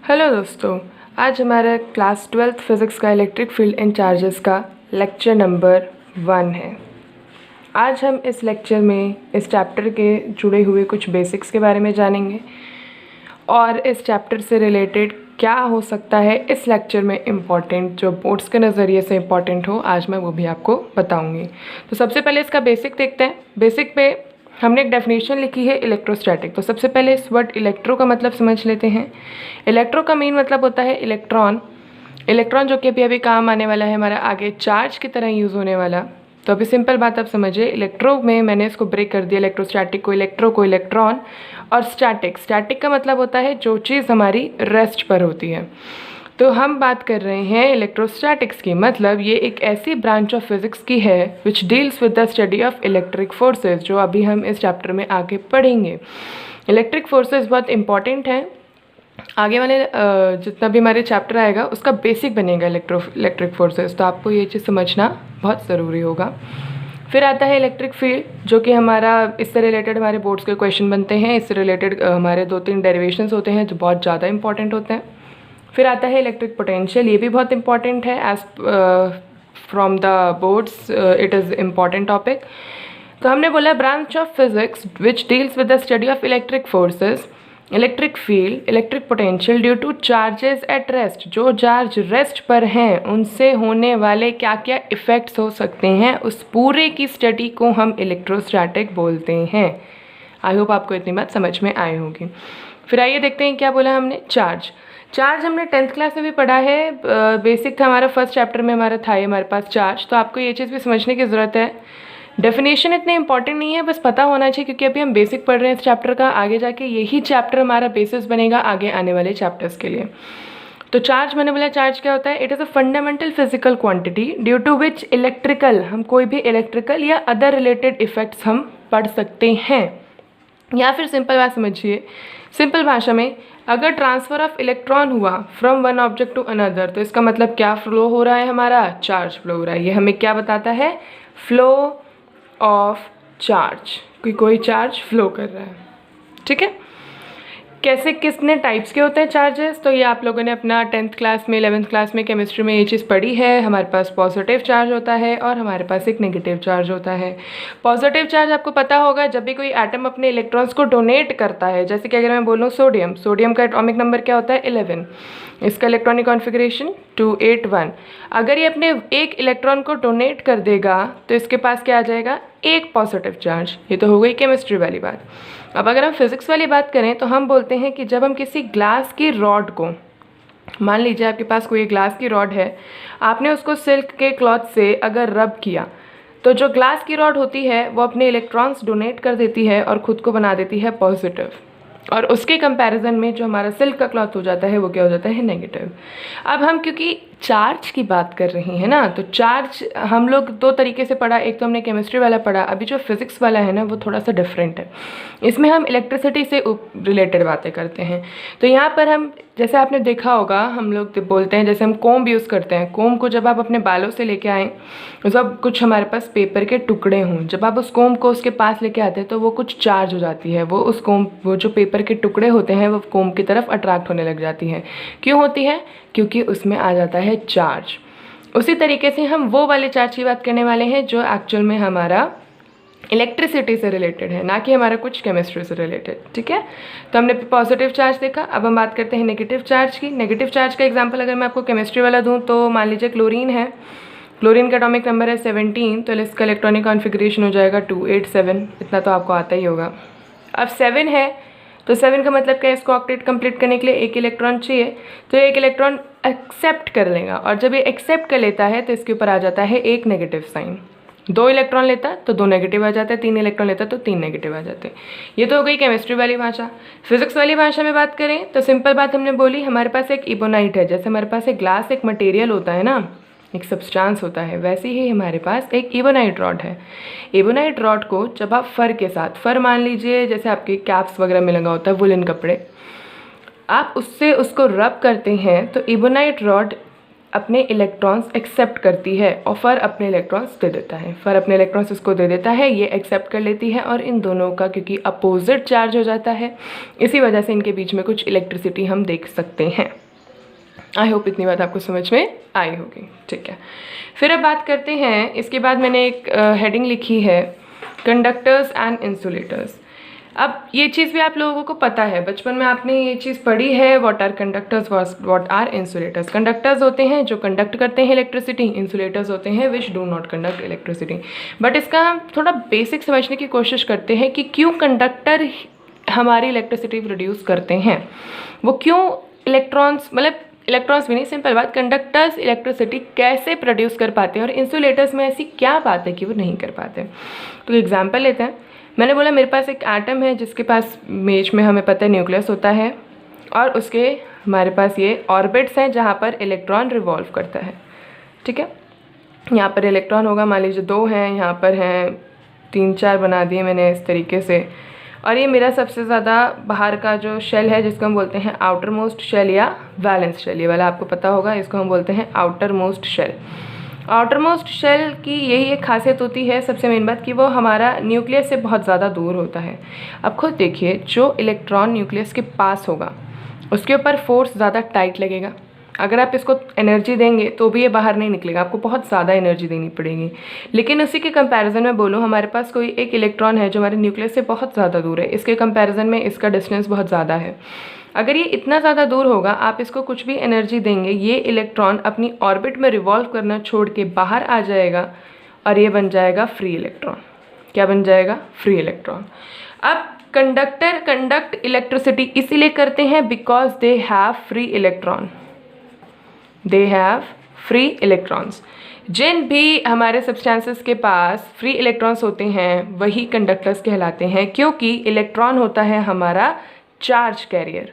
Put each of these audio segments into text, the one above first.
Hello दोस्तों, आज हमारा क्लास 12th फिज़िक्स का इलेक्ट्रिक फील्ड एंड चार्जेस का लेक्चर नंबर 1 है। आज हम इस लेक्चर में इस चैप्टर के जुड़े हुए कुछ बेसिक्स के बारे में जानेंगे और इस चैप्टर से रिलेटेड क्या हो सकता है इस लेक्चर में इम्पॉर्टेंट, जो बोर्ड्स के नज़रिए से इम्पॉर्टेंट हो, आज मैं वो भी आपको बताऊँगी। तो सबसे पहले इसका बेसिक देखते हैं। बेसिक पे हमने एक डेफिनेशन लिखी है इलेक्ट्रोस्टैटिक। तो सबसे पहले इस वर्ड इलेक्ट्रो का मतलब समझ लेते हैं। इलेक्ट्रो का मेन मतलब होता है इलेक्ट्रॉन। इलेक्ट्रॉन जो कि अभी काम आने वाला है हमारा आगे चार्ज की तरह यूज़ होने वाला। तो अभी सिंपल बात आप समझिए, इलेक्ट्रो में मैंने इसको ब्रेक कर दिया, इलेक्ट्रोस्टैटिक को इलेक्ट्रो को इलेक्ट्रॉन और स्टैटिक। स्टैटिक का मतलब होता है जो चीज़ हमारी रेस्ट पर होती है। तो हम बात कर रहे हैं इलेक्ट्रोस्टैटिक्स की, मतलब ये एक ऐसी ब्रांच ऑफ फिजिक्स की है विच deals with the study of electric forces, जो अभी हम इस चैप्टर में आगे पढ़ेंगे। इलेक्ट्रिक फोर्सेस बहुत इंपॉर्टेंट हैं। आगे वाले जितना भी हमारे चैप्टर आएगा उसका बेसिक बनेगा इलेक्ट्रिक फोर्सेस, तो आपको ये चीज़ समझना बहुत ज़रूरी होगा। फिर आता है इलेक्ट्रिक फील्ड, जो कि हमारा इससे रिलेटेड हमारे बोर्ड्स के क्वेश्चन बनते हैं। इससे रिलेटेड हमारे 2-3 डेरिवेशंस होते हैं जो बहुत ज़्यादा इंपॉर्टेंट होते हैं। फिर आता है इलेक्ट्रिक पोटेंशियल, ये भी बहुत इंपॉर्टेंट है as from the boards, it is important topic. तो हमने बोला branch of physics which deals with the study of electric forces, electric field, electric potential due to charges at rest, जो charge rest पर हैं उनसे होने वाले क्या क्या इफ़ेक्ट्स हो सकते हैं, उस पूरे की स्टडी को हम इलेक्ट्रोस्टैटिक बोलते हैं। आई होप आपको इतनी बात समझ में आई होगी। फिर आइए देखते हैं क्या बोला हमने। चार्ज हमने 10th क्लास में भी पढ़ा है, बेसिक था हमारा, फर्स्ट चैप्टर में हमारा था हमारे पास चार्ज। तो आपको ये चीज़ भी समझने की ज़रूरत है। डेफिनेशन इतनी इंपॉर्टेंट नहीं है, बस पता होना चाहिए, क्योंकि अभी हम बेसिक पढ़ रहे हैं इस चैप्टर का। आगे जाके यही चैप्टर हमारा बेसिस बनेगा आगे आने वाले चैप्टर्स के लिए। तो चार्ज, मैंने बोला चार्ज क्या होता है, it is a fundamental physical quantity due to which electrical, हम कोई भी इलेक्ट्रिकल या अदर रिलेटेड इफेक्ट्स हम पढ़ सकते हैं। या फिर सिंपल बात समझिए, सिंपल भाषा में, अगर ट्रांसफ़र ऑफ इलेक्ट्रॉन हुआ from one object to another, तो इसका मतलब क्या फ्लो हो रहा है, हमारा चार्ज फ्लो हो रहा है। ये हमें क्या बताता है, फ्लो ऑफ चार्ज, कोई चार्ज फ्लो कर रहा है। ठीक है। कैसे, कितने टाइप्स के होते हैं चार्जेस, तो ये आप लोगों ने अपना 10th क्लास में 11th क्लास में केमिस्ट्री में ये चीज़ पढ़ी है। हमारे पास पॉजिटिव चार्ज होता है और हमारे पास एक नेगेटिव चार्ज होता है। पॉजिटिव चार्ज आपको पता होगा, जब भी कोई एटम अपने इलेक्ट्रॉन्स को डोनेट करता है, जैसे कि अगर मैं बोलूँ सोडियम का एटॉमिक नंबर क्या होता है 11, इसका इलेक्ट्रॉनिक कॉन्फ़िगरेशन 281। अगर ये अपने एक इलेक्ट्रॉन को डोनेट कर देगा तो इसके पास क्या आ जाएगा, एक पॉजिटिव चार्ज। ये तो हो गई केमिस्ट्री वाली बात। अब अगर हम फिज़िक्स वाली बात करें तो हम बोलते हैं कि जब हम किसी ग्लास की रॉड को, मान लीजिए आपके पास कोई ग्लास की रॉड है, आपने उसको सिल्क के क्लॉथ से अगर रब किया, तो जो ग्लास की रॉड होती है वो अपने इलेक्ट्रॉन्स डोनेट कर देती है और ख़ुद को बना देती है पॉजिटिव, और उसके कंपैरिजन में जो हमारा सिल्क का क्लॉथ हो जाता है वो क्या हो जाता है, नेगेटिव। अब हम क्योंकि चार्ज की बात कर रहे हैं ना, तो चार्ज हम लोग 2 तरीके से पढ़ा। एक तो हमने केमिस्ट्री वाला पढ़ा, अभी जो फिज़िक्स वाला है ना वो थोड़ा सा डिफरेंट है। इसमें हम इलेक्ट्रिसिटी से रिलेटेड बातें करते हैं। तो यहाँ पर हम, जैसे आपने देखा होगा, हम लोग बोलते हैं, जैसे हम कोम्ब यूज़ करते हैं, कोम्ब को जब आप अपने बालों से लेके आएँ, जब कुछ हमारे पास पेपर के टुकड़े हों, जब आप उस कोम्ब को उसके पास लेके आते हैं तो वो कुछ चार्ज हो जाती है, वो उस कोम्ब, वो जो पेपर के टुकड़े होते हैं वो कोम्ब की तरफ अट्रैक्ट होने लग जाती है। क्यों होती है, क्योंकि उसमें आ जाता है चार्ज। उसी तरीके से हम वो वाले चार्ज की बात करने वाले हैं जो एक्चुअल में हमारा इलेक्ट्रिसिटी से रिलेटेड है, ना कि हमारा कुछ केमिस्ट्री से रिलेटेड। ठीक है। तो हमने पॉजिटिव चार्ज देखा। अब हम बात करते हैं नेगेटिव चार्ज की। नेगेटिव चार्ज का एग्जांपल अगर मैं आपको केमिस्ट्री वाला दूं, तो मान लीजिए क्लोरीन है, क्लोरीन का एटॉमिक नंबर है 17, तो इसका इलेक्ट्रॉनिक कॉन्फ़िगरेशन हो जाएगा 287। इतना तो आपको आता ही होगा। अब 7 है, तो 7 का मतलब क्या है, इसको ऑक्टेट कंप्लीट करने के लिए एक इलेक्ट्रॉन चाहिए, तो एक इलेक्ट्रॉन एक्सेप्ट कर लेगा, और जब ये एक्सेप्ट कर लेता है तो इसके ऊपर आ जाता है एक नेगेटिव साइन। 2 इलेक्ट्रॉन लेता तो 2 नेगेटिव आ जाते हैं, 3 इलेक्ट्रॉन लेता तो 3 नेगेटिव आ जाते हैं। ये तो हो गई केमिस्ट्री वाली भाषा। फिजिक्स वाली भाषा में बात करें तो सिंपल बात हमने बोली, हमारे पास एक इबोनाइट है। जैसे हमारे पास एक ग्लास एक मटेरियल होता है ना, एक सब्सटेंस होता है, वैसे ही हमारे पास एक इबोनाइट रॉड है। इबोनाइट रॉड को जब आप फर के साथ, फर मान लीजिए जैसे आपके कैप्स वगैरह में लगा होता है वुलन कपड़े, आप उससे उसको रब करते हैं तो इबोनाइट रॉड अपने इलेक्ट्रॉन्स एक्सेप्ट करती है और फर अपने इलेक्ट्रॉन्स दे देता है। फर अपने इलेक्ट्रॉन्स इसको दे देता है, ये एक्सेप्ट कर लेती है और इन दोनों का क्योंकि अपोजिट चार्ज हो जाता है, इसी वजह से इनके बीच में कुछ इलेक्ट्रिसिटी हम देख सकते हैं। आई होप इतनी बात आपको समझ में आई होगी। ठीक है, फिर अब बात करते हैं, इसके बाद मैंने एक हेडिंग लिखी है कंडक्टर्स एंड इंसुलेटर्स। अब ये चीज़ भी आप लोगों को पता है, बचपन में आपने ये चीज़ पढ़ी है, what are conductors, what are insulators. Conductors होते हैं जो कंडक्ट करते हैं इलेक्ट्रिसिटी, इंसुलेटर्स होते हैं which do not conduct electricity. But इसका हम थोड़ा बेसिक समझने की कोशिश करते हैं कि क्यों कंडक्टर हमारी इलेक्ट्रिसिटी प्रोड्यूस करते हैं, वो क्यों इलेक्ट्रॉन्स, मतलब इलेक्ट्रॉन्स भी नहीं, सिंपल बात, कंडक्टर्स इलेक्ट्रिसिटी कैसे प्रोड्यूस कर पाते हैं और इंसुलेटर्स में ऐसी क्या बात है कि वो नहीं कर पाते। तो एग्जांपल लेते हैं। मैंने बोला मेरे पास एक एटम है जिसके पास बीच में हमें पता है न्यूक्लियस होता है और उसके हमारे पास ये ऑर्बिट्स हैं जहाँ पर इलेक्ट्रॉन रिवॉल्व करता है। ठीक है, यहाँ पर इलेक्ट्रॉन होगा, मान लीजिए 2 हैं, यहाँ पर हैं 3-4 बना दिए मैंने इस तरीके से। और ये मेरा सबसे ज़्यादा बाहर का जो शेल है जिसको हम बोलते हैं आउटर मोस्ट शेल या वैलेंस शेल, ये वाला आपको पता होगा, इसको हम बोलते हैं outermost shell. Outermost shell की यही एक खासियत होती है, सबसे मेन बात, कि वो हमारा न्यूक्लियस से बहुत ज़्यादा दूर होता है। अब खुद देखिए, जो इलेक्ट्रॉन न्यूक्लियस के पास होगा उसके ऊपर फोर्स ज़्यादा टाइट लगेगा। अगर आप इसको एनर्जी देंगे तो भी ये बाहर नहीं निकलेगा, आपको बहुत ज़्यादा एनर्जी देनी पड़ेगी। लेकिन उसी के कंपैरिजन में बोलूँ, हमारे पास कोई एक इलेक्ट्रॉन है जो हमारे न्यूक्लियस से बहुत ज़्यादा दूर है, इसके कंपैरिजन में इसका डिस्टेंस बहुत ज़्यादा है। अगर ये इतना ज़्यादा दूर होगा, आप इसको कुछ भी एनर्जी देंगे, ये इलेक्ट्रॉन अपनी ऑर्बिट में रिवॉल्व करना छोड़ के बाहर आ जाएगा और ये बन जाएगा फ्री इलेक्ट्रॉन। क्या बन जाएगा? Free electron. अब कंडक्टर कंडक्ट इलेक्ट्रिसिटी इसीलिए करते हैं because they have free electron, they have free electrons. जिन भी हमारे सब्सटेंसेस के पास फ्री इलेक्ट्रॉन्स होते हैं वही कंडक्टर्स कहलाते हैं, क्योंकि इलेक्ट्रॉन होता है हमारा चार्ज कैरियर,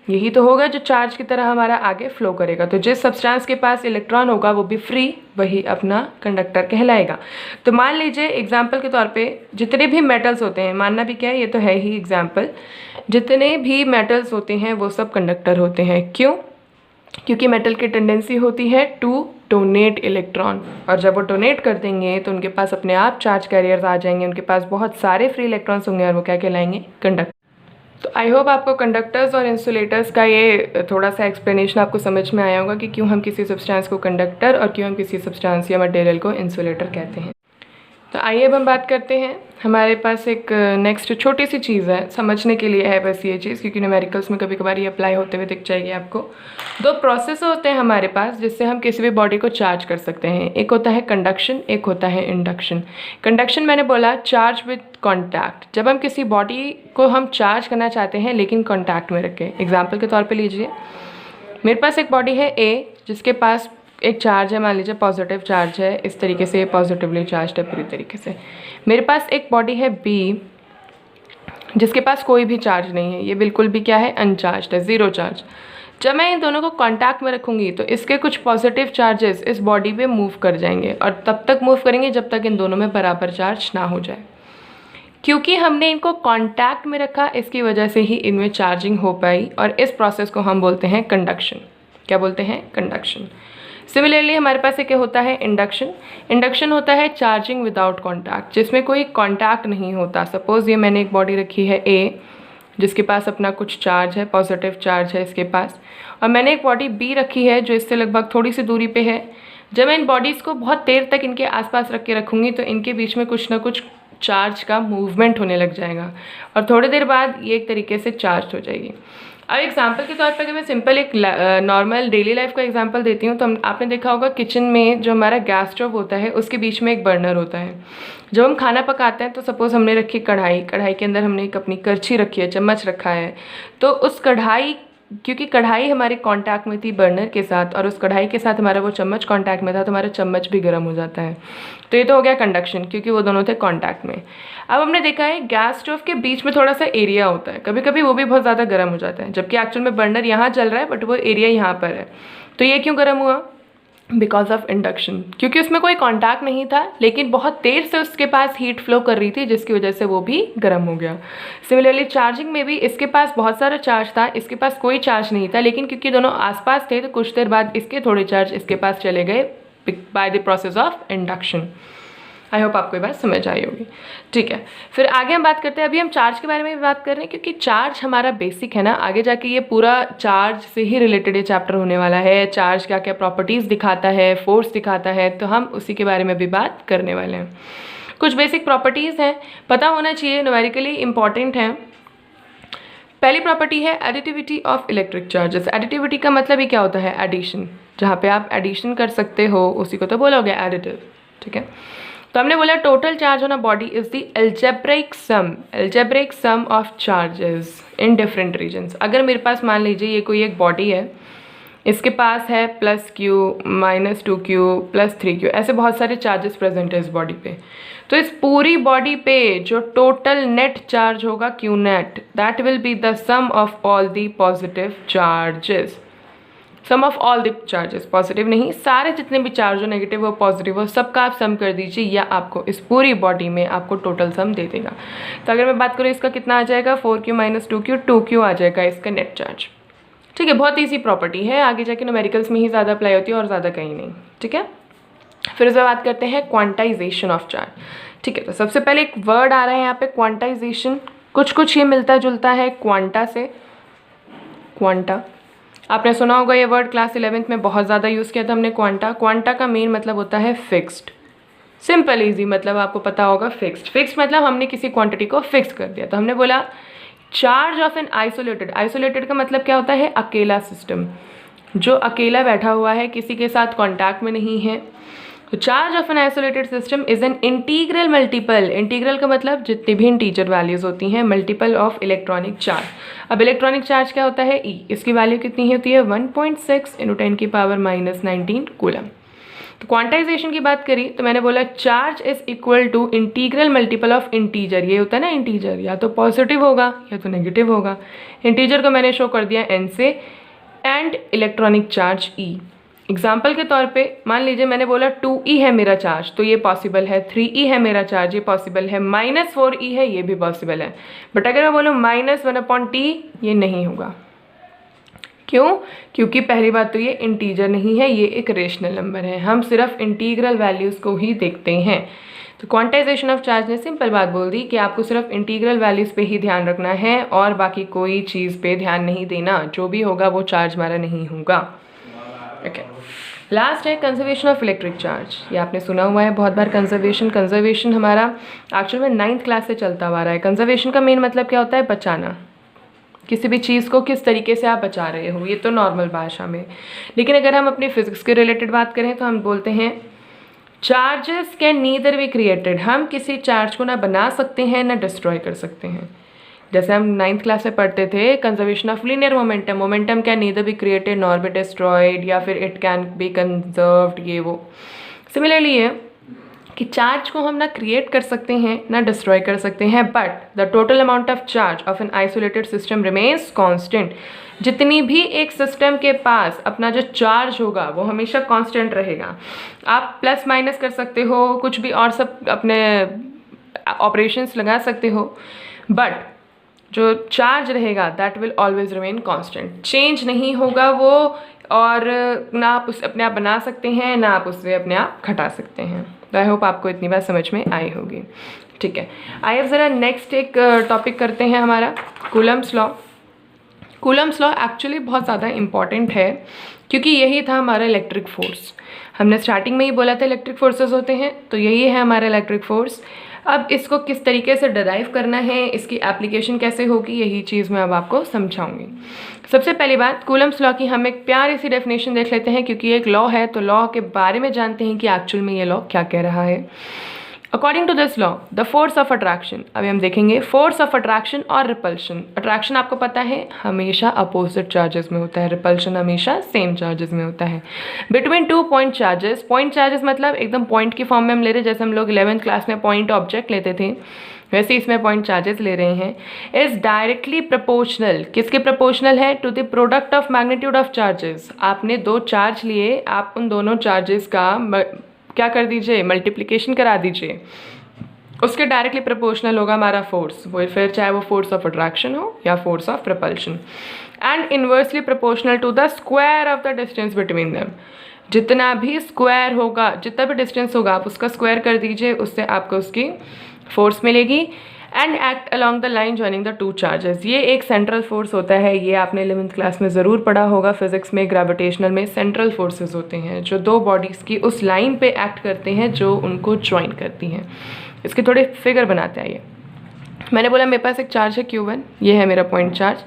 यही तो होगा जो चार्ज की तरह हमारा आगे फ्लो करेगा। तो जिस सब्सटेंस के पास इलेक्ट्रॉन होगा वो भी फ्री, वही अपना कंडक्टर कहलाएगा। तो मान लीजिए एग्जाम्पल के तौर पे जितने भी मेटल्स होते हैं, मानना भी क्या है, ये तो है ही एग्जाम्पल, जितने भी मेटल्स होते हैं वो सब कंडक्टर होते हैं। क्यों? क्योंकि मेटल की टेंडेंसी होती है टू डोनेट इलेक्ट्रॉन, और जब वो डोनेट कर देंगे तो उनके पास अपने आप चार्ज कैरियर्स आ जाएंगे, उनके पास बहुत सारे फ्री इलेक्ट्रॉन्स होंगे और वो क्या कहलाएंगे? कंडक्टर। तो आई होप आपको कंडक्टर्स और इंसुलेटर्स का ये थोड़ा सा एक्सप्लेनेशन आपको समझ में आया होगा कि क्यों हम किसी सब्सटेंस को कंडक्टर और क्यों हम किसी सब्सटेंस या मटेरियल को इंसुलेटर कहते हैं। तो आइए अब हम बात करते हैं, हमारे पास एक नेक्स्ट छोटी सी चीज़ है, समझने के लिए है बस ये चीज़, क्योंकि न्यूमेरिकल्स में कभी कभार ये अप्लाई होते हुए दिख जाएगी आपको। 2 प्रोसेस होते हैं हमारे पास जिससे हम किसी भी बॉडी को चार्ज कर सकते हैं, एक होता है कंडक्शन, एक होता है इंडक्शन। कंडक्शन मैंने बोला चार्ज विद कॉन्टैक्ट, जब हम किसी बॉडी को हम चार्ज करना चाहते हैं लेकिन कॉन्टैक्ट में रखें। एग्जाम्पल के तौर पर लीजिए, मेरे पास एक बॉडी है ए जिसके पास एक चार्ज है, मान लीजिए पॉजिटिव चार्ज है, इस तरीके से पॉजिटिवली चार्ज है पूरी तरीके से। मेरे पास एक बॉडी है बी जिसके पास कोई भी चार्ज नहीं है, ये बिल्कुल भी क्या है? अनचार्ज है, 0 चार्ज। जब मैं इन दोनों को कांटेक्ट में रखूँगी तो इसके कुछ पॉजिटिव चार्जेस इस बॉडी पे मूव कर जाएंगे, और तब तक मूव करेंगे जब तक इन दोनों में बराबर चार्ज ना हो जाए। क्योंकि हमने इनको कांटेक्ट में रखा, इसकी वजह से ही इनमें चार्जिंग हो पाई, और इस प्रोसेस को हम बोलते हैं कंडक्शन। क्या बोलते हैं? कंडक्शन। सिमिलरली हमारे पास एक होता है इंडक्शन। इंडक्शन होता है चार्जिंग विदाउट कॉन्टैक्ट, जिसमें कोई कॉन्टैक्ट नहीं होता। सपोज़ ये मैंने एक बॉडी रखी है ए जिसके पास अपना कुछ चार्ज है, पॉजिटिव चार्ज है इसके पास, और मैंने एक बॉडी बी रखी है जो इससे लगभग थोड़ी सी दूरी पे है। जब मैं इन बॉडीज़ को बहुत देर तक इनके आसपास रख के रखूँगी तो इनके बीच में कुछ ना कुछ चार्ज का मूवमेंट होने लग जाएगा, और थोड़ी देर बाद ये एक तरीके से चार्ज हो जाएगी। अब एग्जाम्पल के तौर पर अगर मैं सिंपल एक नॉर्मल डेली लाइफ का एग्जांपल देती हूँ, तो आपने देखा होगा किचन में जो हमारा गैस स्टोव होता है उसके बीच में एक बर्नर होता है। जब हम खाना पकाते हैं तो सपोज़ हमने रखी कढ़ाई, कढ़ाई के अंदर हमने एक अपनी करछी रखी है, चम्मच रखा है, तो उस कढ़ाई, क्योंकि कढ़ाई हमारे कांटेक्ट में थी बर्नर के साथ और उस कढ़ाई के साथ हमारा वो चम्मच कांटेक्ट में था, तो हमारा चम्मच भी गर्म हो जाता है। तो ये तो हो गया कंडक्शन, क्योंकि वो दोनों थे कांटेक्ट में। अब हमने देखा है गैस स्टोव के बीच में थोड़ा सा एरिया होता है, कभी कभी वो भी बहुत ज़्यादा गर्म हो जाता है, जबकि एक्चुअल में बर्नर यहाँ चल रहा है बट वो एरिया यहाँ पर है। तो ये क्यों गर्म हुआ? बिकॉज ऑफ इंडक्शन, क्योंकि उसमें कोई कॉन्टैक्ट नहीं था लेकिन बहुत देर से उसके पास हीट फ्लो कर रही थी जिसकी वजह से वो भी गर्म हो गया। सिमिलरली चार्जिंग में भी इसके पास बहुत सारा चार्ज था, इसके पास कोई चार्ज नहीं था, लेकिन क्योंकि दोनों आसपास थे तो कुछ देर बाद इसके थोड़े चार्ज इसके पास चले गए by the process of induction. I hope आपको ये बात समझ आई होगी। ठीक है, फिर आगे हम बात करते हैं। अभी हम चार्ज के बारे में भी बात कर रहे हैं क्योंकि चार्ज हमारा बेसिक है ना, आगे जाके ये पूरा चार्ज से ही रिलेटेड ये चैप्टर होने वाला है। चार्ज क्या क्या प्रॉपर्टीज़ दिखाता है, फोर्स दिखाता है, तो हम उसी के बारे में भी बात करने वाले हैं। कुछ बेसिक प्रॉपर्टीज़ हैं, पता होना चाहिए, न्यूमेरिकली इंपॉर्टेंट हैं। पहली प्रॉपर्टी है additivity of electric charges. Additivity का मतलब ही क्या होता है? एडिशन। जहाँ पे आप एडिशन कर सकते हो उसी को तो बोलोगे एडिटिव। ठीक है, तो हमने बोला total charge on a body is the algebraic sum of charges in different regions. अगर मेरे पास मान लीजिए ये कोई एक बॉडी है, इसके पास है +q -2q +3q, ऐसे बहुत सारे चार्जेस प्रेजेंट है इस बॉडी पे। तो इस पूरी बॉडी पे जो टोटल नेट चार्ज होगा q net, that will be the sum of all the positive charges. Sum of all the charges, positive नहीं, सारे जितने भी चार्ज हो, नेगेटिव हो पॉजिटिव हो, सबका आप सम कर दीजिए, या आपको इस पूरी बॉडी में आपको टोटल सम दे देगा। तो अगर मैं बात करूँ इसका कितना आ जाएगा, 4q -2q 2q आ जाएगा इसका नेट चार्ज। ठीक है, बहुत ईजी प्रॉपर्टी है, आगे जाके न्यूमेरिकल्स में ही ज़्यादा अप्लाई होती है और ज़्यादा कहीं नहीं। ठीक है, फिर इस बात करते हैं क्वांटाइजेशन ऑफ चार्ज। ठीक है, तो सबसे पहले एक वर्ड आ रहा है यहाँ पे क्वांटाइजेशन। कुछ ये मिलता जुलता है क्वांटा से। क्वांटा आपने सुना होगा ये वर्ड, क्लास 11th में बहुत ज़्यादा यूज़ किया था हमने क्वांटा। क्वांटा का मेन मतलब होता है फिक्स्ड। सिंपल इजी मतलब आपको पता होगा फिक्स्ड। फिक्स्ड मतलब हमने किसी क्वांटिटी को फिक्स कर दिया। तो हमने बोला charge of an isolated. Isolated का मतलब क्या होता है? अकेला सिस्टम, जो अकेला बैठा हुआ है, किसी के साथ कॉन्टैक्ट में नहीं है। तो charge of an isolated system is an integral multiple. Integral का मतलब जितनी भी इंटीजर वैल्यूज होती हैं, मल्टीपल ऑफ इलेक्ट्रॉनिक चार्ज। अब इलेक्ट्रॉनिक चार्ज क्या होता है? E। इसकी वैल्यू कितनी होती है? 1.6 × 10⁻⁻19 कूलम। तो क्वांटाइजेशन की बात करी तो मैंने बोला charge is equal to integral multiple of integer. ये होता है ना इंटीजर, या तो पॉजिटिव होगा या तो नेगेटिव होगा। इंटीजर को मैंने शो कर दिया n से, and electronic charge E। Example के तौर पे मान लीजिए मैंने बोला 2e है मेरा चार्ज, तो ये पॉसिबल है। 3e है मेरा चार्ज, ये पॉसिबल है। -4e है, ये भी पॉसिबल है। बट अगर मैं बोलूँ -1/t, ये नहीं होगा। क्यों? क्योंकि पहली बात तो ये इंटीजर नहीं है, ये एक रेशनल नंबर है। हम सिर्फ इंटीग्रल वैल्यूज़ को ही देखते हैं। तो क्वांटाइजेशन ऑफ चार्ज ने सिंपल बात बोल दी कि आपको सिर्फ इंटीग्रल वैल्यूज़ पे ही ध्यान रखना है और बाकी कोई चीज़ पे ध्यान नहीं देना। जो भी होगा वो चार्ज हमारा नहीं होगा। ओके, लास्ट है कंजर्वेशन ऑफ इलेक्ट्रिक चार्ज। ये आपने सुना हुआ है बहुत बार कंजर्वेशन हमारा एक्चुअल में 9th क्लास से चलता हुआ रहा है। कंजर्वेशन का मेन मतलब क्या होता है? बचाना। किसी भी चीज़ को किस तरीके से आप बचा रहे हो, ये तो नॉर्मल भाषा में। लेकिन अगर हम अपनी फिजिक्स के रिलेटेड बात करें तो हम बोलते हैं charges can neither be created. हम किसी चार्ज को ना बना सकते हैं ना डिस्ट्रॉय कर सकते हैं। जैसे हम 9th क्लास में पढ़ते थे conservation of linear momentum. Momentum can neither be created nor be destroyed, या फिर इट कैन बी कंजर्व्ड, ये वो। सिमिलरली है कि चार्ज को हम ना क्रिएट कर सकते हैं ना डिस्ट्रॉय कर सकते हैं, but the total amount of charge of an isolated system remains constant. जितनी भी एक सिस्टम के पास अपना जो चार्ज होगा वो हमेशा कांस्टेंट रहेगा। आप प्लस माइनस कर सकते हो, कुछ भी और सब अपने ऑपरेशंस लगा सकते हो, बट जो चार्ज रहेगा that will always remain constant. Change नहीं होगा वो, और ना आप उसे अपने आप बना सकते हैं ना आप उससे अपने आप घटा सकते हैं। तो आई होप आपको इतनी बात समझ में आई होगी। ठीक है, आइए ज़रा नेक्स्ट एक टॉपिक करते हैं हमारा Coulomb's law. Coulomb's law actually बहुत ज़्यादा इम्पॉर्टेंट है क्योंकि यही था हमारा इलेक्ट्रिक फोर्स। हमने स्टार्टिंग में ही बोला था इलेक्ट्रिक फोर्सेस होते हैं, तो यही है हमारा इलेक्ट्रिक फोर्स। अब इसको किस तरीके से डिराइव करना है, इसकी एप्लीकेशन कैसे होगी, यही चीज़ मैं अब आपको समझाऊंगी। सबसे पहली बात, कूलम्स लॉ की हम एक प्यारी सी डेफिनेशन देख लेते हैं क्योंकि एक लॉ है तो लॉ के बारे में जानते हैं कि एक्चुअल में ये लॉ क्या कह रहा है। According to this law the force of attraction, अभी हम देखेंगे फोर्स ऑफ अट्रैक्शन और रिपल्शन। अट्रैक्शन आपको पता है हमेशा अपोजिट चार्जेस में होता है, रिपल्शन हमेशा सेम चार्जेस में होता है। Between 2 point charges, point charges मतलब एकदम पॉइंट की फॉर्म में हम ले रहे हैं, जैसे हम लोग 11th क्लास में पॉइंट ऑब्जेक्ट लेते थे। वैसे इसमें पॉइंट चार्जेस ले रहे हैं, इज डायरेक्टली प्रोपोर्शनल, किसके प्रोपोर्शनल है, to the product of magnitude of charges. आपने दो चार्ज लिए, आप उन दोनों चार्जेस का क्या कर दीजिए, मल्टीप्लिकेशन करा दीजिए, उसके डायरेक्टली प्रोपोर्शनल होगा हमारा फोर्स, वो फिर चाहे वो फोर्स ऑफ अट्रैक्शन हो या force of propulsion, and inversely proportional to the square of the distance between them. जितना भी स्क्वायर होगा, जितना भी डिस्टेंस होगा आप उसका स्क्वायर कर दीजिए, उससे आपको उसकी फोर्स मिलेगी। And act along the line joining the two charges, ये एक सेंट्रल फोर्स होता है, ये आपने 11th क्लास में ज़रूर पढ़ा होगा फिजिक्स में, ग्रेविटेशनल में सेंट्रल फोर्सेस होते हैं जो दो बॉडीज़ की उस लाइन पे एक्ट करते हैं जो उनको ज्वाइन करती हैं। इसके थोड़े फिगर बनाते आइए। मैंने बोला मेरे पास एक चार्ज है Q1, ये है मेरा पॉइंट चार्ज,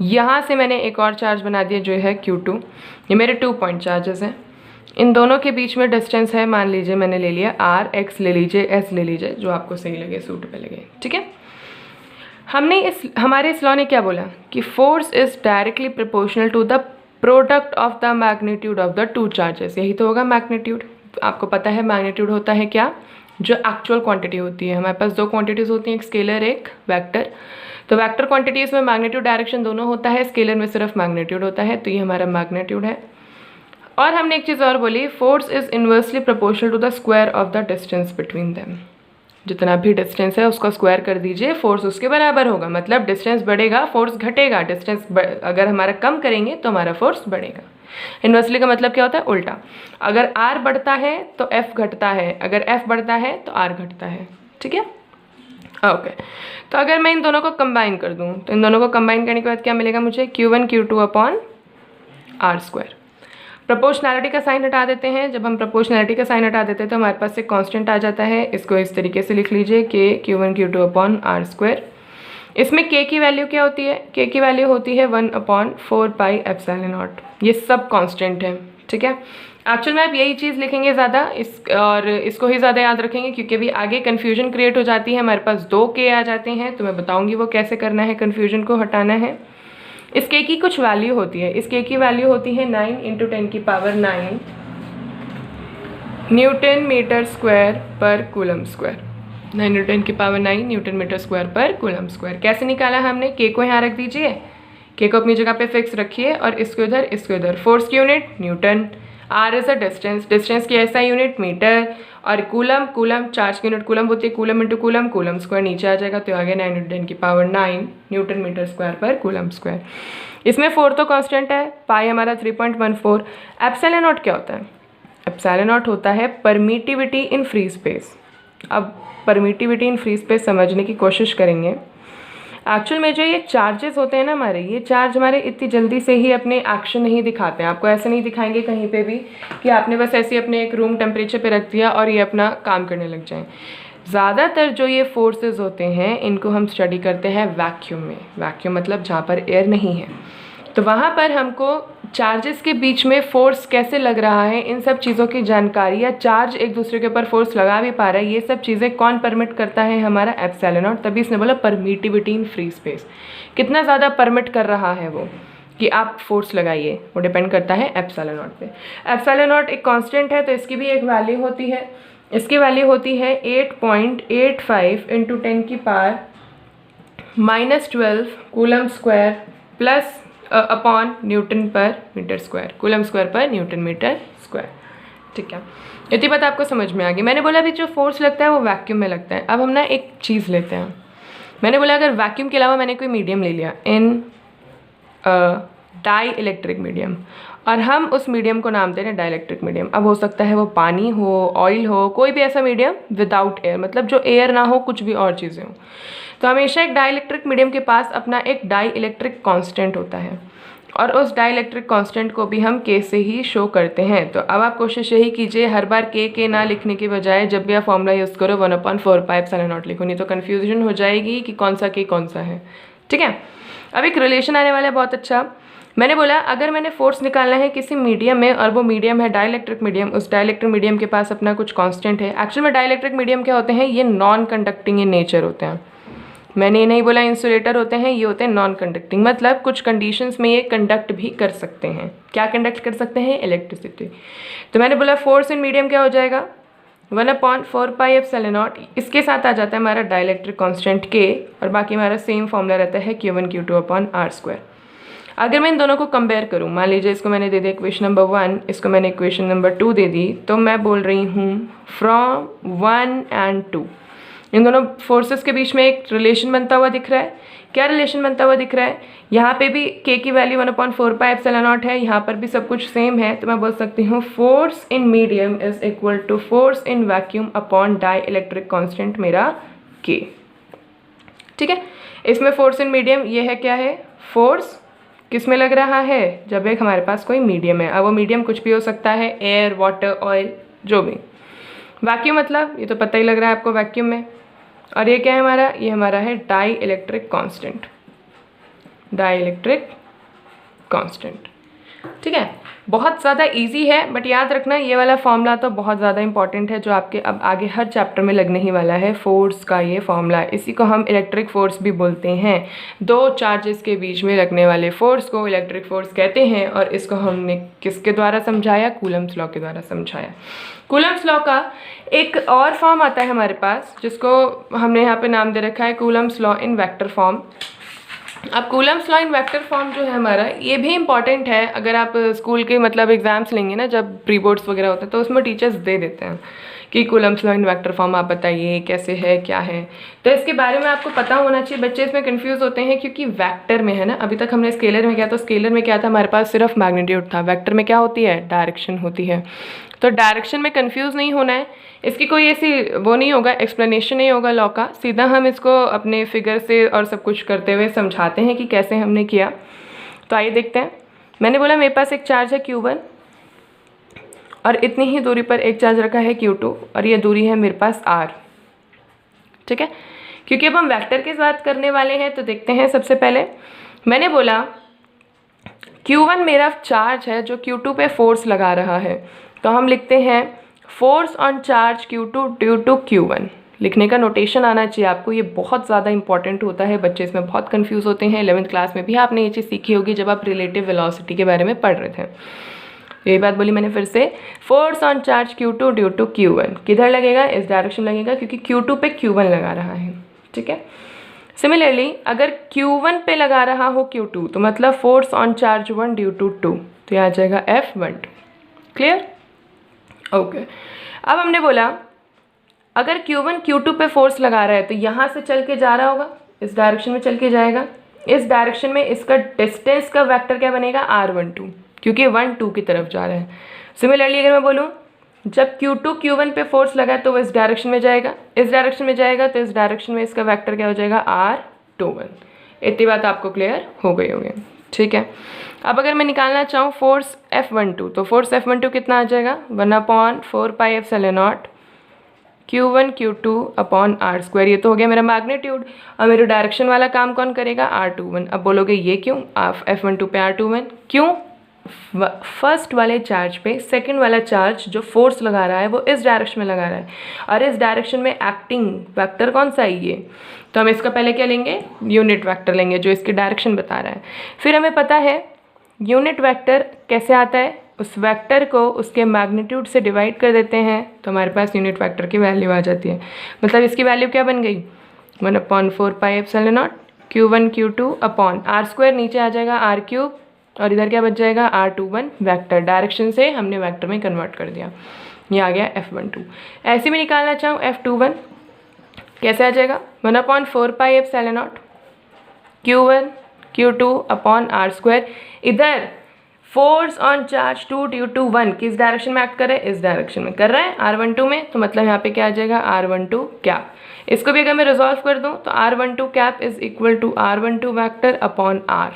यहाँ से मैंने एक और चार्ज बना दिया जो है Q2, ये मेरे 2 पॉइंट चार्जेस हैं। इन दोनों के बीच में डिस्टेंस है, मान लीजिए मैंने ले लिया R, X ले लीजिए, S ले लीजिए, जो आपको सही लगे, सूटेबल लगे, ठीक है। हमने हमारे इस लॉ ने क्या बोला कि force is directly proportional to the product of the magnitude of the two charges, यही तो होगा मैग्नीट्यूड। आपको पता है मैग्नीट्यूड होता है क्या, जो एक्चुअल क्वांटिटी होती है। हमारे पास दो क्वांटिटीज़ होती हैं, एक स्केलर एक वेक्टर। तो वेक्टर क्वांटिटीज़ में मैग्नीट्यूड डायरेक्शन दोनों होता है, स्केलर में सिर्फ मैग्नीट्यूड होता है, तो ये हमारा मैग्नीट्यूड है। और हमने एक चीज़ और बोली, force is inversely proportional to the square of the distance between them. जितना भी डिस्टेंस है उसका स्क्वायर कर दीजिए, फोर्स उसके बराबर होगा, मतलब डिस्टेंस बढ़ेगा फोर्स घटेगा, डिस्टेंस अगर हमारा कम करेंगे तो हमारा फोर्स बढ़ेगा। इन्वर्सली का मतलब क्या होता है, उल्टा। अगर R बढ़ता है तो F घटता है, अगर F बढ़ता है तो R घटता है, ठीक है, ओके। तो अगर मैं इन दोनों को कंबाइन कर दूं, तो इन दोनों को कंबाइन करने के बाद क्या मिलेगा मुझे, Q1 Q2 upon R square. Proportionality का साइन हटा देते हैं, जब हम प्रोपोर्शनैलिटी का साइन हटा देते हैं तो हमारे पास एक कांस्टेंट आ जाता है, इसको इस तरीके से लिख लीजिए कि Q1 Q2 upon R square. इसमें K की वैल्यू क्या होती है, K की वैल्यू होती है 1/4 पाई एप्सिलॉन नॉट, ये सब कांस्टेंट है, ठीक है। एक्चुअल में आप यही चीज़ लिखेंगे ज़्यादा, और इसको ही ज़्यादा याद रखेंगे, क्योंकि अभी आगे कन्फ्यूजन क्रिएट हो जाती है, हमारे पास 2 K आ जाते हैं, तो मैं बताऊँगी वो कैसे करना है, कन्फ्यूजन को हटाना है। इस K की कुछ वैल्यू होती है, इस K की वैल्यू होती है 9 × 10⁹ newton metre square per coulomb square, 9 × 10⁹ newton metre square per coulomb square. कैसे निकाला हमने, K को यहाँ रख दीजिए, K को अपनी जगह पे फिक्स रखिए, और इसको इधर, फोर्स की unit Newton, R is a distance, distance की ऐसा यूनिट मीटर, और कूलम चार्ज की यूनिट कूलम होती है, कूलम इंटू कूलम स्क्वायर नीचे आ जाएगा, तो आ गया 9 × 10⁹ newton metre square per coulomb square. इसमें 4 तो कांस्टेंट है, पाई हमारा 3.14। एप्सिलॉन नॉट क्या होता है, एप्सिलॉन नॉट होता है परमिटिविटी इन फ्री स्पेस। अब परमिटिविटी इन फ्री स्पेस समझने की कोशिश करेंगे। एक्चुअल में जो ये चार्जेस होते हैं ना हमारे, ये चार्ज हमारे इतनी जल्दी से ही अपने एक्शन नहीं दिखाते हैं, आपको ऐसे नहीं दिखाएंगे कहीं पे भी कि आपने बस ऐसे अपने एक रूम टेम्परेचर पे रख दिया और ये अपना काम करने लग जाएं। ज़्यादातर जो ये फोर्सेस होते हैं इनको हम स्टडी करते हैं वैक्यूम में, वैक्यूम मतलब जहाँ पर एयर नहीं है, तो वहाँ पर हमको चार्जेस के बीच में फोर्स कैसे लग रहा है, इन सब चीज़ों की जानकारी, या चार्ज एक दूसरे के ऊपर फोर्स लगा भी पा रहा है, ये सब चीज़ें कौन परमिट करता है, हमारा एप्सिलॉन नॉट। तभी इसने बोला परमिटिविटी इन फ्री स्पेस, कितना ज़्यादा परमिट कर रहा है वो कि आप फोर्स लगाइए, वो डिपेंड करता है एप्सिलॉन नॉट पे। एप्सिलॉन नॉट एक कांस्टेंट है, तो इसकी भी एक वैल्यू होती है, इसकी वैल्यू होती है 8.85 × 10⁻12 coulomb square plus upon Newton पर मीटर स्क्वायर, कूलम स्क्वायर पर न्यूटन मीटर स्क्वायर, ठीक है। इतनी बात आपको समझ में आ गई। मैंने बोला अभी जो फोर्स लगता है वो वैक्यूम में लगता है। अब हम ना एक चीज़ लेते हैं, मैंने बोला अगर वैक्यूम के अलावा मैंने कोई मीडियम ले लिया, इन डाई इलेक्ट्रिक मीडियम, और हम उस मीडियम को नाम दे रहे हैं डाइलेक्ट्रिक मीडियम। अब हो सकता है वो पानी हो, ऑयल हो, कोई भी ऐसा मीडियम विदाउट एयर, मतलब जो एयर ना हो, कुछ भी और चीज़ें हो। तो हमेशा एक डाइलेक्ट्रिक मीडियम के पास अपना एक डाई इलेक्ट्रिक कॉन्स्टेंट होता है, और उस डाइलेक्ट्रिक कांस्टेंट को भी हम K से ही शो करते हैं। तो अब आप कोशिश यही कीजिए, हर बार K ना लिखने के बजाय जब भी आप फॉर्मूला यूज़ करो 1/4 पाई एप्सिलॉन नॉट लिखो, नहीं तो कन्फ्यूजन हो जाएगी कि कौन सा K कौन सा है, ठीक है। अब एक रिलेशन आने वाला है बहुत अच्छा। मैंने बोला अगर मैंने फोर्स निकालना है किसी मीडियम में, और वो मीडियम है डाइलेक्ट्रिक मीडियम, उस डाइलेक्ट्रिक मीडियम के पास अपना कुछ कांस्टेंट है। एक्चुअल में डाइलेक्ट्रिक मीडियम क्या होते हैं, ये नॉन कंडक्टिंग इन नेचर होते हैं। मैंने ये नहीं बोला इंसुलेटर होते हैं, ये होते हैं नॉन कंडक्टिंग, मतलब कुछ कंडीशंस में ये कंडक्ट भी कर सकते हैं। क्या कंडक्ट कर सकते हैं, इलेक्ट्रिसिटी। तो मैंने बोला फोर्स इन मीडियम क्या हो जाएगा, 1/4πε0, इसके साथ आ जाता है हमारा डाइलेक्ट्रिक कांस्टेंट K, और बाकी हमारा सेम फॉर्मूला रहता है Q1 Q2/r²। अगर मैं इन दोनों को कंपेयर करूँ, मान लीजिए इसको मैंने दे दिया इक्वेशन नंबर 1, इसको मैंने इक्वेशन नंबर 2 दे दी, तो मैं बोल रही हूँ फ्रॉम 1 and 2 इन दोनों फोर्सेस के बीच में एक रिलेशन बनता हुआ दिख रहा है। क्या रिलेशन बनता हुआ दिख रहा है? यहाँ पे भी K की वैल्यू 1/4πε0 है, यहाँ पर भी सब कुछ सेम है, तो मैं बोल सकती हूँ force in medium is equal to force in vacuum upon dielectric constant मेरा K। ठीक है, इसमें फोर्स इन मीडियम ये है, क्या है? फोर्स किस में लग रहा है? जब एक हमारे पास कोई मीडियम है। अब वो मीडियम कुछ भी हो सकता है, एयर, वाटर, ऑयल, जो भी। वैक्यूम मतलब ये तो पता ही लग रहा है आपको वैक्यूम में। और ये क्या है हमारा? ये हमारा है dielectric constant, dielectric constant. ठीक है, बहुत ज़्यादा इजी है, बट याद रखना ये वाला फॉर्मूला तो बहुत ज़्यादा इंपॉर्टेंट है, जो आपके अब आगे हर चैप्टर में लगने ही वाला है। फोर्स का ये फॉर्मूला, इसी को हम इलेक्ट्रिक फोर्स भी बोलते हैं। दो चार्जेस के बीच में लगने वाले फोर्स को इलेक्ट्रिक फोर्स कहते हैं, और इसको हमने किसके द्वारा समझाया? कूलम्स लॉ के द्वारा समझाया। कूलम्स लॉ का एक और फॉर्म आता है हमारे पास, जिसको हमने यहाँ पे नाम दे रखा है Coulomb's law in vector form. अब Coulomb's law in vector form जो है हमारा, ये भी इंपॉर्टेंट है। अगर आप स्कूल के मतलब एग्जाम्स लेंगे ना, जब प्री बोर्ड्स वगैरह होते हैं, तो उसमें टीचर्स दे देते हैं कि Coulomb's law in vector form आप बताइए कैसे है, क्या है। तो इसके बारे में आपको पता होना चाहिए। बच्चे इसमें कंफ्यूज होते हैं क्योंकि वेक्टर में है ना, अभी तक हमने स्केलर में किया, तो स्केलर में क्या था? हमारे पास सिर्फ मैग्नीट्यूड था। वेक्टर में क्या होती है? डायरेक्शन होती है। तो डायरेक्शन में कंफ्यूज नहीं होना है, इसकी कोई ऐसी वो नहीं होगा, एक्सप्लेनेशन नहीं होगा लॉ का। सीधा हम इसको अपने फिगर से और सब कुछ करते हुए समझाते हैं कि कैसे हमने किया। तो आइए देखते हैं। मैंने बोला मेरे पास एक चार्ज है Q1, और इतनी ही दूरी पर एक चार्ज रखा है Q2, और ये दूरी है मेरे पास R। ठीक है, क्योंकि अब हम वेक्टर की बात करने वाले हैं, तो देखते हैं। सबसे पहले मैंने बोला Q1 मेरा चार्ज है जो Q2 पे फोर्स लगा रहा है, तो हम लिखते हैं force on charge Q2 due to Q1। लिखने का नोटेशन आना चाहिए आपको, ये बहुत ज़्यादा इंपॉर्टेंट होता है। बच्चे इसमें बहुत कंफ्यूज होते हैं। 11th क्लास में भी आपने ये चीज़ सीखी होगी जब आप रिलेटिव वेलोसिटी के बारे में पढ़ रहे थे। यही बात बोली मैंने फिर से, force on charge Q2 due to Q1 किधर लगेगा? इस डायरेक्शन लगेगा, क्योंकि Q2 पे Q1 लगा रहा है। ठीक है, सिमिलरली अगर Q1 पे लगा रहा हो Q2, तो मतलब force on charge 1 due to 2, तो यहाँ आ जाएगा F12। क्लियर? ओके। अब हमने बोला अगर Q1 Q2 पे फोर्स लगा रहा है, तो यहाँ से चल के जा रहा होगा, इस डायरेक्शन में चल के जाएगा। इस डायरेक्शन में इसका डिस्टेंस का वेक्टर क्या बनेगा? R12, क्योंकि 1 2 की तरफ जा रहा है। सिमिलरली अगर मैं बोलूँ जब Q2 Q1 पे फोर्स लगा, तो वो इस डायरेक्शन में जाएगा, इस डायरेक्शन में जाएगा, तो इस डायरेक्शन में इसका वेक्टर क्या हो जाएगा? R21। इतनी बात आपको क्लियर हो गई होगी। ठीक है, अब अगर मैं निकालना चाहूँ फोर्स F12, तो फोर्स F12 कितना आ जाएगा? 1/4πε0 Q1 Q2/r²। ये तो हो गया मेरा मैग्नीट्यूड। और मेरे डायरेक्शन वाला काम कौन करेगा? R21। अब बोलोगे ये क्यों? आप F12 पे R21 क्यों? फर्स्ट वाले चार्ज पे सेकंड वाला चार्ज जो फोर्स लगा रहा है वो इस डायरेक्शन में लगा रहा है, और इस डायरेक्शन में एक्टिंग वेक्टर कौन सा है? ये। तो हम इसका पहले क्या लेंगे? यूनिट वेक्टर लेंगे, जो इसकी डायरेक्शन बता रहा है। फिर हमें पता है यूनिट वेक्टर कैसे आता है, उस वेक्टर को उसके मैग्नीट्यूड से डिवाइड कर देते हैं, तो हमारे पास यूनिट वेक्टर की वैल्यू आ जाती है। मतलब इसकी वैल्यू क्या बन गई? 1/4πε0 Q1 Q2/r²। नीचे आ जाएगा R3, और इधर क्या बच जाएगा? R21 vector. डायरेक्शन से हमने वेक्टर में कन्वर्ट कर दिया, ये आ गया F12। ऐसे भी निकालना चाहूँ F21, कैसे आ जाएगा? 1/4πε0 Q1 Q2/r²। इधर force on charge 2 due to 1 किस डायरेक्शन में एक्ट कर रहा है? इस डायरेक्शन में कर रहा है, R12 में। तो मतलब यहाँ पे क्या आ जाएगा? R12 cap. इसको भी अगर मैं रिजॉल्व कर दूँ, तो R12 cap is equal to R12 vector upon R,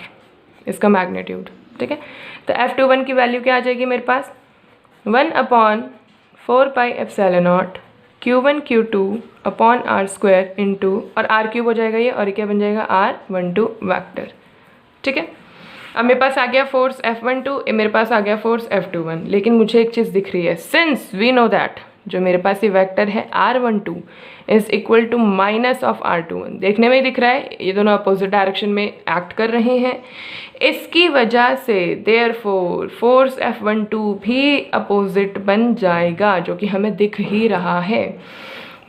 इसका मैग्नीट्यूड। ठीक है, तो F21 की वैल्यू क्या आ जाएगी मेरे पास? 1/4πε0 Q1 Q2/r² इंटू, और R³ हो जाएगा ये, और क्या बन जाएगा? R12 vector. ठीक है, अब मेरे पास आ गया फोर्स F12, मेरे पास आ गया फोर्स F21। लेकिन मुझे एक चीज़ दिख रही है, सिंस वी नो दैट जो मेरे पास ये वेक्टर है R12 is equal to minus of R21। देखने में ही दिख रहा है ये दोनों अपोजिट डायरेक्शन में एक्ट कर रहे हैं। इसकी वजह से देयरफॉर फोर्स F12 भी अपोजिट बन जाएगा, जो कि हमें दिख ही रहा है।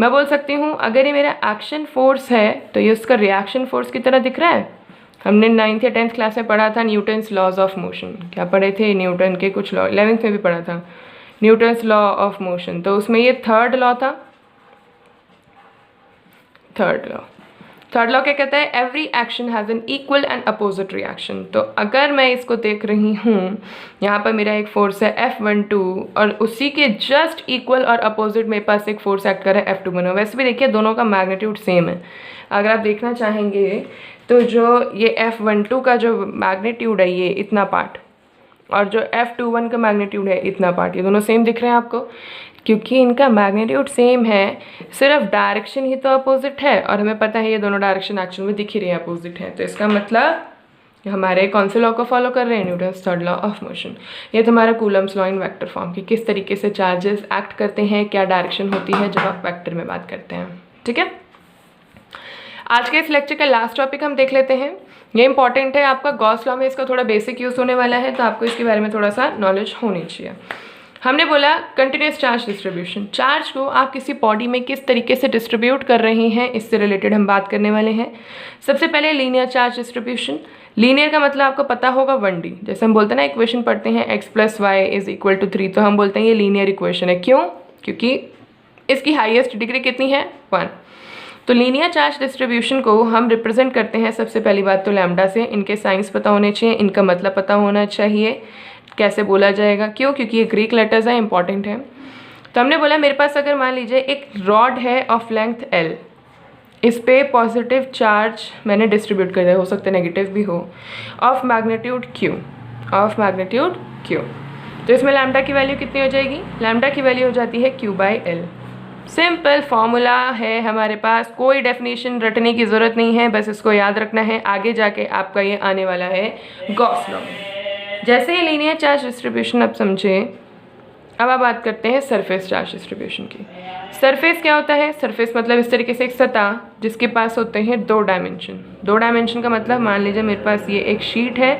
मैं बोल सकती हूँ अगर ये मेरा एक्शन फोर्स है तो ये उसका रिएक्शन फोर्स की तरह दिख रहा है। हमने 9th या 10th क्लास में पढ़ा था न्यूटन्स लॉज ऑफ मोशन। क्या पढ़े थे? न्यूटन के कुछ लॉ। 11th में भी पढ़ा था न्यूटन्स लॉ ऑफ मोशन। तो उसमें ये थर्ड लॉ था। थर्ड लॉ क्या कहता है? Every action has an equal and opposite reaction. तो अगर मैं इसको देख रही हूँ, यहाँ पर मेरा एक फोर्स है F12 और उसी के जस्ट इक्वल और अपोजिट मेरे पास एक फोर्स एक्ट कर रहा है F21। वैसे भी देखिए दोनों का मैग्नीट्यूड सेम है। अगर आप देखना चाहेंगे तो जो ये F12 का जो मैग्नीट्यूड है ये इतना पार्ट, और जो F21 का मैग्नीट्यूड है इतना पार्ट, ये दोनों सेम दिख रहे हैं आपको। क्योंकि इनका मैग्नीट्यूड सेम है, सिर्फ डायरेक्शन ही तो अपोजिट है, और हमें पता है ये दोनों डायरेक्शन एक्चुअल में दिख ही रही है अपोजिट है। तो इसका मतलब हमारे कौन से लॉ को फॉलो कर रहे हैं? Newton's third law of motion. ये तुम्हारा Coulomb's law in vector form की, किस तरीके से चार्जेस एक्ट करते हैं, क्या डायरेक्शन होती है जब आप वेक्टर में बात करते हैं। ठीक है, आज के इस लेक्चर का लास्ट टॉपिक हम देख लेते हैं। ये इंपॉर्टेंट है, आपका गॉस लॉ में इसका थोड़ा बेसिक यूज़ होने वाला है, तो आपको इसके बारे में थोड़ा सा नॉलेज होनी चाहिए। हमने बोला कंटिन्यूस चार्ज डिस्ट्रीब्यूशन। चार्ज को आप किसी बॉडी में किस तरीके से डिस्ट्रीब्यूट कर रहे हैं, इससे रिलेटेड हम बात करने वाले हैं। सबसे पहले लीनियर चार्ज डिस्ट्रीब्यूशन। लीनियर का मतलब आपको पता होगा 1D। जैसे हम बोलते हैं ना, इक्वेशन पढ़ते हैं x + y = 3, तो हम बोलते हैं ये लीनियर इक्वेशन है। क्यों? क्योंकि इसकी हाईएस्ट डिग्री कितनी है? 1। तो लीनियर चार्ज डिस्ट्रीब्यूशन को हम रिप्रेजेंट करते हैं सबसे पहली बात तो लैम्डा से। इनके साइंस पता होने चाहिए, इनका मतलब पता होना चाहिए, कैसे बोला जाएगा। क्यों? क्योंकि ये ग्रीक लेटर्स हैं, इंपॉर्टेंट है। तो हमने बोला मेरे पास अगर मान लीजिए एक रॉड है ऑफ लेंथ L, इस पे पॉजिटिव चार्ज मैंने डिस्ट्रीब्यूट कर दिया, हो सकता है नेगेटिव भी हो, ऑफ मैग्नीट्यूड Q। तो इसमें लैम्डा की वैल्यू कितनी हो जाएगी? लैम्डा की वैल्यू हो जाती है Q/L। सिंपल फॉर्मूला है हमारे पास, कोई डेफिनेशन रटने की ज़रूरत नहीं है, बस इसको याद रखना है। आगे जाके आपका ये आने वाला है गॉस लॉ। जैसे ही लीनियर चार्ज डिस्ट्रीब्यूशन आप समझे, अब आप बात करते हैं सरफेस चार्ज डिस्ट्रीब्यूशन की। सरफेस क्या होता है? सरफेस मतलब इस तरीके से एक सतह जिसके पास होते हैं 2 डायमेंशन। 2 डायमेंशन का मतलब मान लीजिए मेरे पास ये एक शीट है,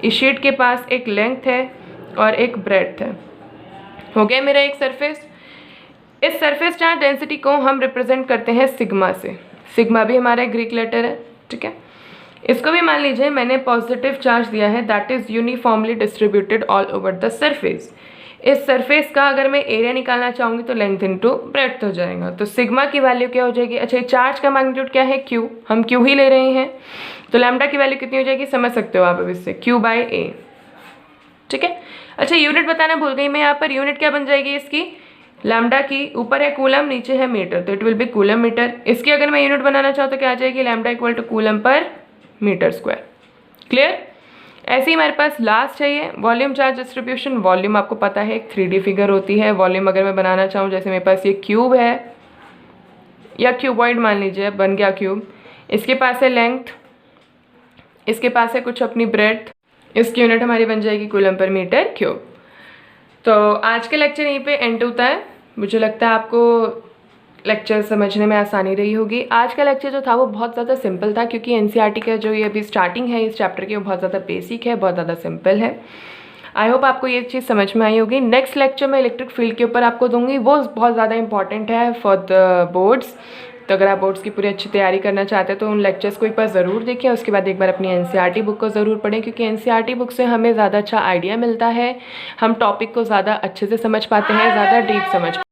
इस शीट के पास एक लेंथ है और एक ब्रेड्थ है। हो गया मेरा एक सरफेस। इस सरफेस चार्ज डेंसिटी को हम रिप्रेजेंट करते हैं सिग्मा से। सिग्मा भी हमारा ग्रीक लेटर है, ठीक है। इसको भी मान लीजिए मैंने पॉजिटिव चार्ज दिया है, that is uniformly distributed all over the surface. इस सरफेस का अगर मैं एरिया निकालना चाहूँगी तो लेंथ इनटू ब्रेड्थ हो जाएगा। तो सिग्मा की वैल्यू क्या हो जाएगी? अच्छा, चार्ज का मैग्नीट्यूड क्या है? Q। हम Q ही ले रहे हैं, तो लैम्डा की वैल्यू कितनी हो जाएगी? समझ सकते हो आप अब इससे, Q/A। ठीक है। अच्छा, यूनिट बताना भूल गई मैं, यहाँ पर यूनिट क्या बन जाएगी इसकी? लैम्डा की ऊपर है कूलम, नीचे है मीटर, तो it will be coulomb metre. इसकी अगर मैं यूनिट बनाना चाहूँ तो क्या आ जाएगी? लैम्डा = कूलम/मीटर²। क्लियर? ऐसे ही हमारे पास लास्ट चाहिए वॉल्यूम चार्ज डिस्ट्रीब्यूशन। वॉल्यूम आपको पता है एक 3D फिगर होती है। वॉल्यूम अगर मैं बनाना चाहूँ, जैसे मेरे पास ये क्यूब है या क्यूबॉइड मान लीजिए, बन गया क्यूब। इसके पास है लेंथ, इसके पास है कुछ अपनी ब्रेड्थ, इसकी यूनिट हमारी बन जाएगी कूलम/मीटर³। तो आज का लेक्चर यहीं पे एंड होता है। मुझे लगता है आपको लेक्चर समझने में आसानी रही होगी। आज का लेक्चर जो था वो बहुत ज़्यादा सिंपल था, क्योंकि एनसीईआरटी का जो ये अभी स्टार्टिंग है इस चैप्टर की, वो बहुत ज़्यादा बेसिक है, बहुत ज़्यादा सिंपल है। आई होप आपको ये चीज़ समझ में आई होगी। नेक्स्ट लेक्चर मैं इलेक्ट्रिक फील्ड के ऊपर आपको दूंगी, वो बहुत ज़्यादा इंपॉर्टेंट है फॉर द बोर्ड्स। तो अगर आप बोर्ड्स की पूरी अच्छी तैयारी करना चाहते हैं तो उन लेक्चर्स को एक बार ज़रूर देखें। उसके बाद एक बार अपनी एनसीईआरटी बुक को ज़रूर पढ़ें, क्योंकि एनसीईआरटी बुक से हमें ज़्यादा अच्छा आइडिया मिलता है, हम टॉपिक को ज़्यादा अच्छे से समझ पाते हैं, ज़्यादा डीप समझ